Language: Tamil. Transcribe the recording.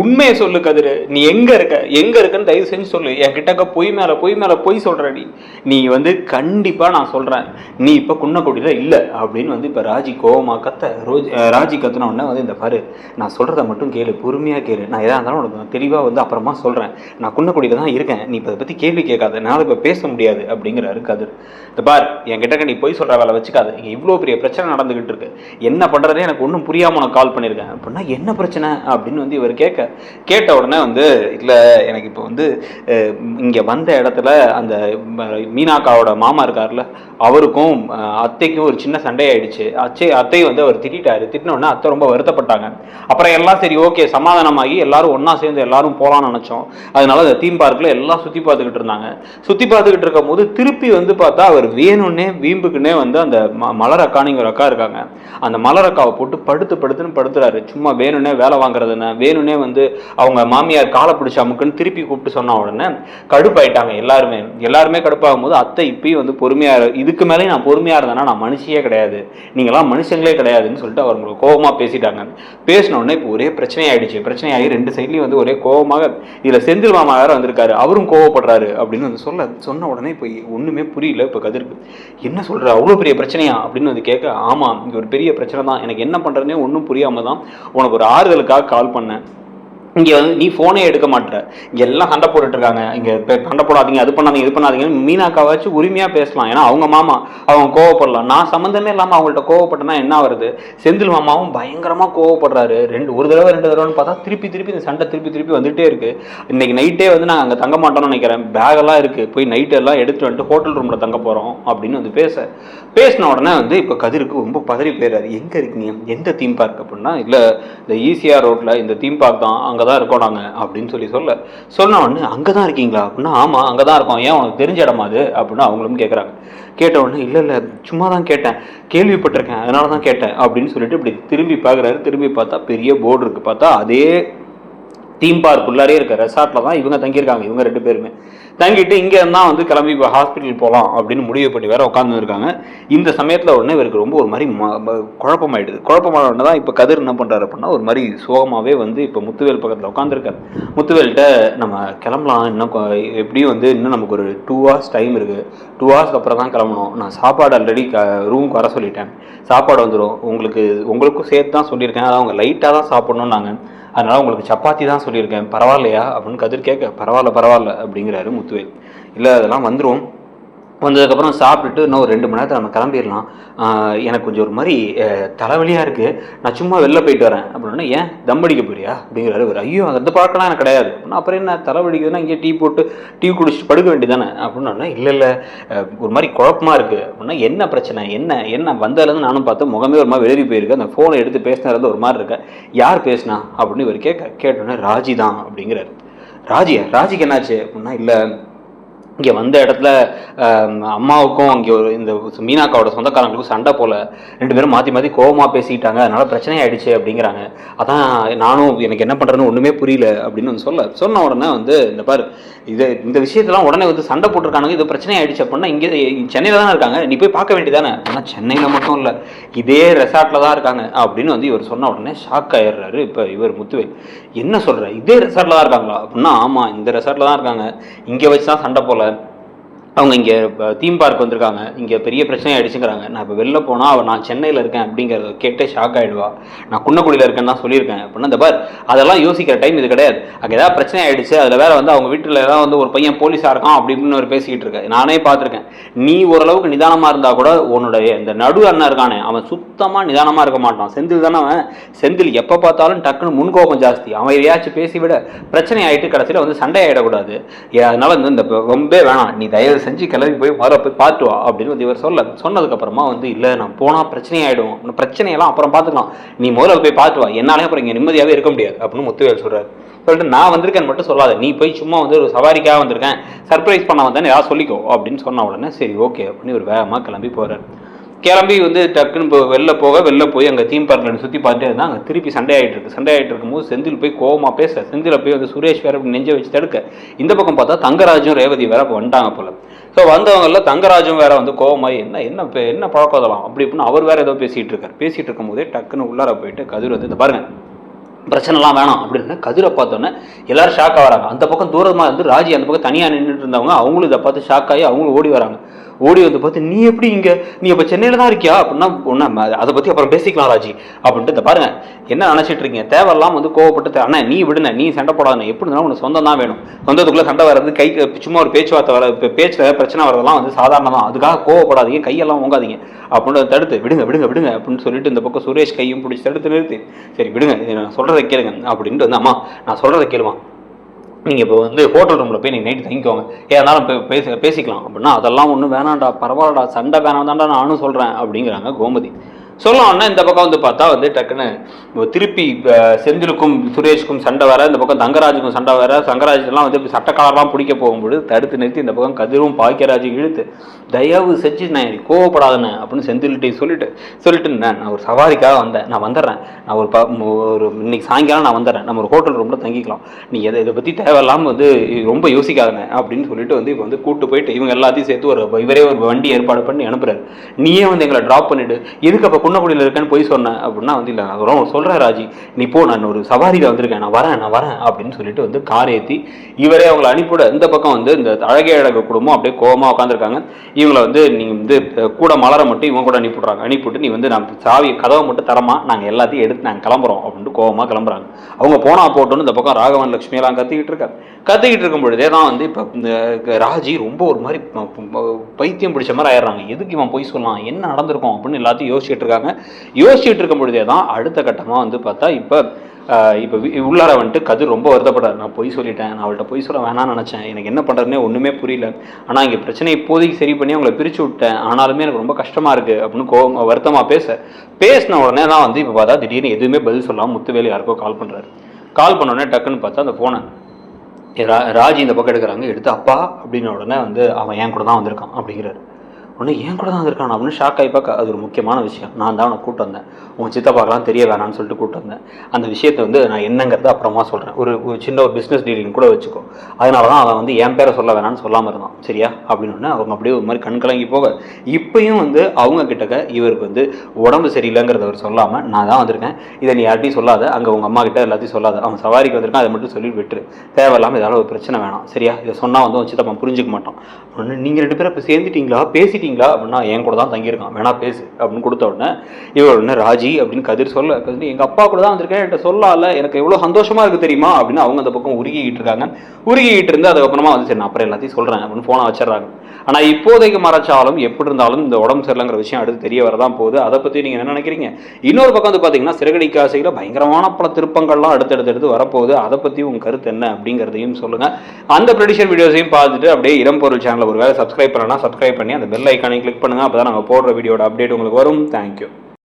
உண்மையை சொல்லு கதிரு, நீ எங்க இருக்கன்னு தயவு செஞ்சு சொல்லு. என்கிட்ட பொய் மேல பொய் சொல்ற. நீ வந்து கண்டிப்பா நான் சொல்றேன், நீ இப்ப குன்னக்குடியில இல்ல அப்படின்னு வந்து இப்ப ராஜி கோவமா ராஜி கத்துன உடனே வந்து இந்த பாரு, நான் சொல்றத மட்டும் கேளு, பொறுமையா கேளு, நான் எதா இருந்தாலும் உனக்கு தெளிவா வந்து அப்புறமா சொல்றேன், நான் குன்னக்குடியில தான் இருக்கேன், நீ இப்ப பத்தி கேள்வி கேட்காத, என்னால இப்ப பேச முடியாது அப்படிங்கிறாரு கதிர். இந்த பார், என்கிட்ட நீ பொய் சொல்ற வேலை வச்சுக்காது, இங்க இவ்வளவு பெரிய பிரச்சனை நடந்துகிட்டு இருக்கு, என்ன பண்றதே எனக்கு ஒன்றும் புரியாம உனக்கு கால் பண்ணிருக்கேன் அப்படின்னா என்ன பிரச்சனை அப்படின்னு வந்து இவர் கேட்ட உடனே வந்து இல்ல எனக்கு இப்போ வந்து இங்க வந்த இடத்துல அந்த மீனாக்காவோட மாமா இருக்காருல்ல, அவருக்கும் அத்தைக்கும் ஒரு சின்ன சண்டை ஆயிடுச்சு. அத்தை வந்து அவர் திட்டின உடனே அத்தை ரொம்ப வருத்தப்பட்டாங்க. அப்புறம் எல்லாம் சரி ஓகே சமாதானமாகி எல்லாரும் ஒன்னா சேர்ந்து எல்லாரும் போலாம்னு நினைச்சோம். அதனால அந்த தீம் பார்க்ல எல்லாம் சுத்தி பார்த்துக்கிட்டு இருந்தாங்க. சுத்தி பார்த்துக்கிட்டு இருக்கும் போது திருப்பி வந்து பார்த்தா அவர் வேணும்னே வீம்புக்குன்னே வந்து அந்த மலரக்கானிங்க ஒரு அக்கா இருக்காங்க, அந்த மலரக்காவை போட்டு படுத்துன்னு படுத்துறாரு. சும்மா வேணும்னே வேலை வாங்குறதுன்னு, வேணும்னே வந்து அவங்க மாமியார் காலை பிடிச்ச அமுக்குன்னு திருப்பி கூப்பிட்டு சொன்ன உடனே கடுப்பாயிட்டாங்க எல்லாருமே கடுப்பாகும் போது அத்தை இப்பயும் வந்து பொறுமையா, இதுக்கு மேலே நான் பொறுமையா இருந்தேன்னா நான் மனுஷியே கிடையாது, நீங்களாம் மனுஷங்களே கிடையாதுன்னு சொல்லிட்டு அவங்களுக்கு கோபமா பேசிட்டாங்க. பேசின உடனே இப்போ ஒரே பிரச்சனையாயிடுச்சு. பிரச்சனையாகி ரெண்டு சைட்லயும் வந்து ஒரே கோபமாக, இதுல செந்தில் மாமா வேற வந்திருக்காரு, அவரும் கோவப்படுறாரு அப்படின்னு வந்து சொன்ன உடனே இப்போ ஒண்ணுமே புரியல. இப்போ கதிருக்கு என்ன சொல்ற, அவ்வளவு பெரிய பிரச்சனையா அப்படின்னு வந்து கேட்க, ஆமா இங்க ஒரு பெரிய பிரச்சனை தான், எனக்கு என்ன பண்றதுனே ஒன்றும் புரியாம தான் உனக்கு ஒரு ஆறுதலுக்காக கால் பண்ணேன். இங்க வந்து நீ போனே எடுக்க மாட்டேற, இங்க எல்லாம் சண்டை போட்டுட்டு இருக்காங்க, இங்க சண்டை போடாதீங்க, அது பண்ணாதீங்க இது பண்ணாதீங்க. மீனாக்காவாச்சும் உரிமையா பேசலாம், ஏன்னா அவங்க மாமா, அவங்க கோவப்படலாம். நான் சம்மந்தமே இல்லாம அவங்கள்ட்ட கோவப்பட்டேன்னா என்ன வருது? செந்தில் மாமாவும் பயங்கரமா கோவப்படுறாரு. ஒரு தடவை 2 தடவைன்னு பார்த்தா திருப்பி இந்த சண்டை திருப்பி வந்துட்டே இருக்கு. இன்னைக்கு நைட்டே வந்து நான் அங்க தங்க மாட்டோம்னு நினைக்கிறேன், பேக் எல்லாம் இருக்கு, போய் நைட் எல்லாம் எடுத்துட்டு வந்துட்டு ஹோட்டல் ரூம்ல தங்க போறோம் அப்படின்னு வந்து பேசின உடனே வந்து இப்ப கதிருக்கு ரொம்ப பதறி போயிறாரு. எங்க இருக்கீங்க, எந்த தீம் பார்க் அப்படின்னா, இல்ல இந்த ஈசிஆர் ரோட்ல இந்த தீம் பார்க் தான், அங்கதான் இருக்கோம் நாங்க அப்படின்னு சொன்ன உடனே அங்கதான் இருக்கீங்களா அப்படின்னா, ஆமா அங்கதான் இருக்கோம், ஏன் உனக்கு தெரிஞ்ச இடமா அது அப்படின்னு அவங்களும் கேட்கறாங்க. கேட்ட உடனே இல்ல சும்மா தான் கேட்டேன், கேள்விப்பட்டிருக்கேன் அதனாலதான் கேட்டேன் அப்படின்னு சொல்லிட்டு இப்படி திரும்பி பாக்குறாரு. திரும்பி பார்த்தா பெரிய போர்டு இருக்கு. பார்த்தா அதே தீம் பார்க் உள்ளாரே இருக்க ரெசார்ட்ல தான் இவங்க தங்கியிருக்காங்க. இவங்க 2 பேருமே தங்கிட்டு இங்க இருந்தா வந்து கிளம்பி இப்போ ஹாஸ்பிட்டல் போகலாம் அப்படின்னு முடிவு பண்ணி வேற உட்காந்து இருக்காங்க. இந்த சமயத்துல உடனே இவருக்கு ரொம்ப ஒரு மாதிரி குழப்பமாயிடுது. குழப்பமான உடனே தான் இப்ப கதிர் என்ன பண்றாரு அப்படின்னா, ஒரு மாதிரி சோகமாவே வந்து இப்ப முத்துவேல் பக்கத்துல உட்காந்துருக்காரு. முத்துவேல்கிட்ட நம்ம கிளம்பலாம், இன்னும் எப்படியும் வந்து இன்னும் நமக்கு ஒரு 2 hours டைம் இருக்கு, 2 hours அப்புறம் தான் கிளம்பணும், நான் சாப்பாடு ஆல்ரெடி ரூமுக்கு வர சொல்லிட்டேன், சாப்பாடு வந்துடும், உங்களுக்கும் சேர்த்து தான் சொல்லியிருக்கேன், அதான் அவங்க லைட்டா தான் சாப்பிடணும் நாங்க, அதனால உங்களுக்கு சப்பாத்தி தான் சொல்லியிருக்கேன், பரவாயில்லையா அப்படின்னு கதிர் கேட்க, பரவாயில்ல அப்படிங்கிறாரு முத்துவேல். இல்லை அதெல்லாம் வந்துடும், வந்ததுக்கப்புறம் சாப்பிட்டுட்டு இன்னும் ஒரு 2 மணி நேரத்தில் நம்ம கிளம்பிடலாம், எனக்கு கொஞ்சம் ஒரு மாதிரி தலைவலியாக இருக்குது, நான் சும்மா வெளில போயிட்டு வரேன் அப்படின்னா, ஏன் தம் அடிக்க போறியா அப்படிங்கிறாரு. ஒரு ஐயோ அந்த பழக்கம்லாம் எனக்கு கிடையாது அப்படின்னா, அப்புறம் என்ன தலைவலிக்குதுன்னா இங்கே டீ குடிச்சிட்டு படுக்க வேண்டியதானே அப்படின்னா, இல்லை ஒரு மாதிரி குழப்பமாக இருக்குது அப்படின்னா, என்ன பிரச்சனை, என்ன வந்ததுலேருந்து நானும் பார்த்து முகமே ஒரு மாதிரி வெளியே போயிருக்கு, அந்த ஃபோனை எடுத்து பேசினது ஒரு மாதிரி இருக்க, யார் பேசினா அப்படின்னு இவர் கேட்டோன்னே ராஜி தான் அப்படிங்கிறாரு. ராஜிக்கு என்னாச்சு அப்படின்னா, இல்லை இங்கே வந்த இடத்துல அம்மாவுக்கும் இங்கே இந்த மீனாக்காவோட சொந்தக்காரங்களுக்கும் சண்டை போல, 2 பேரும் மாற்றி கோபமாக பேசிக்கிட்டாங்க, அதனால பிரச்சனை ஆயிடுச்சு அப்படிங்கிறாங்க, அதான் நானும் எனக்கு என்ன பண்ணுறதுன்னு ஒன்றுமே புரியல அப்படின்னு வந்து சொன்ன உடனே வந்து இந்த பாரு, இந்த விஷயத்தெல்லாம் உடனே வந்து சண்டை போட்டிருக்கானுங்க, இது பிரச்சனை ஆயிடுச்சு அப்படின்னா, இங்கே சென்னையில் தானே இருக்காங்க, நீ போய் பார்க்க வேண்டியதானே, ஆனால் சென்னையில் மட்டும் இல்லை இதே ரெசார்ட்டில் தான் இருக்காங்க அப்படின்னு வந்து இவர் சொன்ன உடனே ஷாக் ஆயிடுறாரு. இப்போ இவர் முத்துவேல், என்ன சொல்கிற, இதே ரெசார்ட்டில் தான் இருக்காங்களா அப்படின்னா, ஆமாம் இந்த ரெசார்ட்டில் தான் இருக்காங்க, இங்கே வச்சு தான் சண்டை போல, அவங்க இங்கே தீம் பார்க் வந்திருக்காங்க, இங்கே பெரிய பிரச்சனை ஆயிடுச்சுங்கிறாங்க, நான் இப்போ வெளில போனால் நான் சென்னையில் இருக்கேன் அப்படிங்கிறத கேட்டே ஷாக் ஆகிடுவா, நான் குன்னக்குடியில் இருக்கேன்னு தான் சொல்லியிருக்கேன் அப்படின்னா, இந்த பார் அதெல்லாம் யோசிக்கிற டைம் இது கிடையாது, அங்கே ஏதாவது பிரச்சனை ஆயிடுச்சு, அதில் வேற வந்து அவங்க வீட்டில் ஏதாவது வந்து ஒரு பையன் போலீஸாக இருக்கான் அப்படின்னு ஒரு பேசிக்கிட்டு இருக்கேன், நானே பார்த்துருக்கேன், நீ ஓரளவுக்கு நிதானமாக இருந்தால் கூட உன்னுடைய இந்த நடு அண்ணன் இருக்கானே அவன் சுத்தமாக நிதானமாக இருக்க மாட்டான், செந்தில் தானே அவன், செந்தில் எப்போ பார்த்தாலும் டக்குன்னு முன்கோபம் ஜாஸ்தி, அவன் எதையாச்சும் பேசி விட பிரச்சனை ஆகிட்டு கடைசியில் வந்து சண்டை ஆகிடக்கூடாது, அதனால வந்து இந்த ரொம்ப வேணாம், நீ தயவு செஞ்சு கிளம்பி போய் முதல்ல போய் பார்த்து வா அப்படின்னு வந்து இவர் சொன்னதுக்கப்புறமா வந்து, இல்லை நான் போனால் பிரச்சனை ஆகிடும், பிரச்சனையெல்லாம் அப்புறம் பார்த்துக்கலாம், நீ முதல்ல போய் பார்த்து வா, என்னாலே அப்புறம் இங்கே நிம்மதியாகவே இருக்க முடியாது அப்படின்னு முத்துவேல் சொல்கிறார். சொல்லிட்டு நான் வந்திருக்கேன்னு மட்டும் சொல்லாத, நீ போய் சும்மா வந்து ஒரு சவாரிக்காக வந்திருக்கேன், சர்ப்ரைஸ் பண்ண வந்தேன்னு ஏதாவது சொல்லிக்கோ அப்படின்னு சொன்ன உடனே சரி ஓகே அப்படின்னு ஒரு வேகமாக கிளம்பி போகிறார். கிளம்பி வந்து டக்குன்னு வெளில போய் அங்கே தீம் பார்க்கில் சுற்றி பார்த்துட்டே இருந்தால் அங்கே திருப்பி சண்டை ஆகிட்டு இருக்கும்போது செந்தில் போய் கோவமாக பேச, செந்தில் போய் வந்து சுரேஷ் வேற நெஞ்சை வச்சு தடுக்க, இந்த பக்கம் பார்த்தா தங்கராஜும் ரேவதி வேற வந்துட்டாங்க போல. ஸோ வந்தவங்கள தங்கராஜும் வேற வந்து கோவமாயி என்ன பழக்கம் அதெல்லாம் அப்படி இப்படின்னு அவர் வேற ஏதோ பேசிகிட்டு இருக்கும்போதே டக்குன்னு உள்ளார போயிட்டு கதிர் வந்து, இந்த பாருங்க பிரச்சனைலாம் வேணாம் அப்படின்னு கதிரை பார்த்தோன்னே எல்லாரும் ஷாக் ஆகிறாங்க. அந்த பக்கம் தூரமாக வந்து ராஜி அந்த பக்கம் தனியாக நின்றுட்டு இருந்தவங்க அவங்களும் இதை பார்த்து ஷாக் ஆகி அவங்களும் ஓடி வராங்க. ஓடி வந்து பார்த்து நீ எப்படி இங்கே, நீ இப்போ சென்னையில் தான் இருக்கியா அப்படின்னா ஒன்றும் அதை பற்றி அப்புறம் பேசிக்கலாம் ராஜி அப்படின்ட்டு. இதை பாருங்க என்ன நினச்சிட்டு இருக்கீங்க, தேவையெல்லாம் வந்து கோவப்பட்டு அண்ணா நீ விடுன, நீ சண்டை போடாத, எப்படி இருந்தாலும் உனக்கு சொந்தம் தான் வேணும், சொந்தத்துக்குள்ளே சண்டை வர்றது கை சும்மா ஒரு பேச்சுவார்த்தை வர பேச்சில் பிரச்சனை வரதெல்லாம் வந்து சாதாரண தான், அதுக்காக கோவப்படாதீங்க, கையெல்லாம் ஓங்காதீங்க அப்படின்னு தடுத்து விடுங்க விடுங்க விடுங்க அப்படின்னு சொல்லிட்டு இந்த பக்கம் சுரேஷ் கையும் பிடிச்சி தடுத்து நிறுத்தி சரி விடுங்க நான் சொல்கிறத கேளுங்க அப்படின்ட்டு வந்து அம்மா நான் சொல்கிறத கேளுமா, நீங்கள் இப்போ வந்து ஹோட்டல் ரூமில் போய் நீங்கள் நைட்டு தங்கிக்கோங்க, ஏதாலும் பேசிக்கலாம் அப்படின்னா அதெல்லாம் ஒன்றும் வேணாண்டா, பரவாயில்லடா, சண்டை வேணாம் தான்டா நானும் சொல்கிறேன் அப்படிங்கிறாங்க கோமதி. சொல்லணும்னா இந்த பக்கம் வந்து பார்த்தா வந்து டக்குன்னு திருப்பி செந்திலுக்கும் சுரேஷுக்கும் சண்டை வேற, இந்த பக்கம் தங்கராஜுக்கும் சண்டை வேற, தங்கராஜெல்லாம் வந்து சட்டக்காலர்லாம் பிடிக்க போகும்போது தடுத்து நிறுத்தி இந்த பக்கம் கதிரும் பாக்கியராஜும் இழுத்து தயவு செஞ்சு நான் கோவப்படாதேன்னு அப்படின்னு செந்தில்கிட்ட சொல்லிட்டு நான் ஒரு சவாரிக்காக வந்தேன், நான் வந்துடுறேன், நான் ஒரு இன்னைக்கு சாயங்காலம் நான் வந்துடுறேன், நம்ம ஒரு ஹோட்டல் ரூமில் தங்கிக்கலாம், நீ இதை பற்றி தேவையில்லாமல் வந்து ரொம்ப யோசிக்காதங்க அப்படின்னு சொல்லிட்டு வந்து இப்போ வந்து கூப்பிட்டு போயிட்டு இவங்க எல்லாத்தையும் சேர்த்து இவரே ஒரு வண்டி ஏற்பாடு பண்ணி அனுப்புறாரு. நீயே வந்து எங்களை ட்ராப் பண்ணிவிடு, இதுக்கு அப்போ குன்னக்குடியில் இருக்கேன்னு போய் சொன்னேன் அப்படின்னா வந்து இல்லை நான் சொல்கிறேன் ராஜி நீ போ, நான் ஒரு சவாரியில் வந்திருக்கேன், நான் வரேன் அப்படின்னு சொல்லிட்டு வந்து கார் ஏற்றி இவரே அவங்களை அனுப்பிவிட இந்த பக்கம் வந்து இந்த அழகே அழகு குடும்பம் அப்படியே கோவமாக உட்காந்துருக்காங்க. இவங்களை வந்து நீங்கள் வந்து கூட மலரை மட்டும் இவங்க கூட அனுப்பிவிட்டு நீ வந்து நான் சாவி கதவை மட்டும் தரமா, நாங்கள் எல்லாத்தையும் எடுத்து நாங்கள் கிளம்புறோம் அப்படின்ட்டு கோவமாக கிளம்புறாங்க. அவங்க போனா போட்டோன்னு இந்த பக்கம் ராகவன் லட்சுமியெல்லாம் கத்திக்கிட்டு இருக்கும் பொழுதே தான் வந்து இப்போ இந்த ராஜி ரொம்ப ஒரு மாதிரி பைத்தியம் பிடிச்ச மாதிரி ஆயிடுறாங்க. எதுக்கு இவன் போய் சொல்லலாம், என்ன நடந்திருக்கும் அப்படின்னு எல்லாத்தையும் யோசிச்சுட்டு இருக்கும் பொழுதே தான் அடுத்த கட்டமாக வந்து பார்த்தா இப்போ உள்ளார வந்துட்டு கதிர் ரொம்ப வருத்தப்படாது. நான் பொய் சொல்லிட்டேன், நான் அவள்கிட்ட பொய் சொல்ல வேணாம்னு நினச்சேன், எனக்கு என்ன பண்ணுறதுனே ஒன்றுமே புரியல, ஆனால் இங்கே பிரச்சனை இப்போதைக்கு சரி பண்ணி அவங்கள பிரித்து விட்டேன், ஆனாலுமே எனக்கு ரொம்ப கஷ்டமாக இருக்குது அப்படின்னு வருத்தமாக பேசின உடனே தான் வந்து இப்போ பார்த்தா திடீர்னு எதுவுமே பதில் சொல்லாமல் முத்துவேலு யாருக்கோ கால் பண்ணுறாரு. கால் பண்ண உடனே டக்குன்னு பார்த்தா அந்த ஃபோனை ராஜி இந்த பக்கம் எடுத்து அப்பா அப்படின்ன உடனே வந்து அவன் என் கூட தான் வந்திருக்கான் அப்படிங்கிறாரு. உடனே என் கூட தான் வந்திருக்கான் அப்படின்னு ஷாக் ஆகி பார்க்க அது ஒரு முக்கியமான விஷயம், நான் தான் அவனை கூப்பிட்டு வந்தேன், உன் சித்தப்பாக்கெல்லாம் தெரிய வேணான்னு சொல்லிட்டு கூப்பிட்டு வந்தேன், அந்த விஷயத்தை வந்து நான் என்னங்கிறத அப்புறமா சொல்கிறேன், ஒரு சின்ன ஒரு பிஸ்னஸ் டீலிங் கூட வச்சுக்கோ, அதனால தான் அவன் வந்து என் பேரை சொல்ல வேணான்னு சொல்லாமல் இருந்தான் சரியா அப்படின்னு அவங்க அப்படியே ஒரு மாதிரி கண் கலங்கி போக இப்பயும் வந்து அவங்க கிட்டக்க இவருக்கு வந்து உடம்பு சரியில்லைங்கிறத அவர் சொல்லாமல் நான் தான் வந்திருக்கேன், இதை நீ யார்ட்டையும் சொல்லாத, அங்கே உங்கள் அம்மா கிட்ட எல்லாத்தையும் சொல்லாத, அவன் சவாரிக்கு வந்திருக்கான் அதை மட்டும் சொல்லி விட்டுரு, தேவையில்லாமல் இதனால் ஒரு பிரச்சனை வேணாம் சரியா, இதை சொன்னால் வந்து அவன் சித்தப்பா புரிஞ்சுக்க மாட்டான், நீங்கள் 2 பேரும் இப்போ சேர்ந்துட்டீங்களா பேசிட்டீங்களா அப்படின்னா என் கூட தான் தங்கியிருக்கான் வேணா பேசு அப்படின்னு கொடுத்த உடனே இவர் உடனே ராஜி அப்படின்னு கதிர் சொல்ல எங்கள் அப்பா கூட தான் வந்திருக்கேன் என்கிட்ட சொல்லல, எனக்கு எவ்வளோ சந்தோஷமா இருக்கு தெரியுமா அப்படின்னு அவங்க அந்த பக்கம் உருகிக்கிட்டு இருந்து அதுக்கப்புறமா வந்து சரி நான் அப்புறம் எல்லாத்தையும் சொல்கிறேன் அப்படின்னு ஃபோனை வச்சிடறாங்க. ஆனால் இப்போதைக்கு மறைச்சாலும் எப்படி இருந்தாலும் இந்த உடம்பு சரியில்லைங்கிற விஷயம் அடுத்து தெரிய வரதான் போகுது. அதை பற்றி நீங்கள் என்ன நினைக்கிறீங்க? இன்னொரு பக்கம் வந்து பார்த்தீங்கன்னா சிறகடிக்க ஆசையில் பயங்கரமான பல திருப்பங்கள்லாம் அடுத்தடுத்து வரப்போகுது. அதை பற்றி உங்கள் கருத்து என்ன அப்படிங்கிறதையும் சொல்லுங்கள். அந்த ப்ரெடிஷன் வீடியோஸையும் பார்த்துட்டு அப்படியே இளம்பொருள் சேனலை ஒரு வேலை சப்ஸ்கிரைப் பண்ணலாம், சப்ஸ்கிரைப் பண்ணி அந்த பெல் ஐக்கானை கிளிக் பண்ணுங்கள். அப்போ தான் நாங்கள் போடுற வீடியோட அப்டேட் உங்களுக்கு வரும். தேங்க்யூ.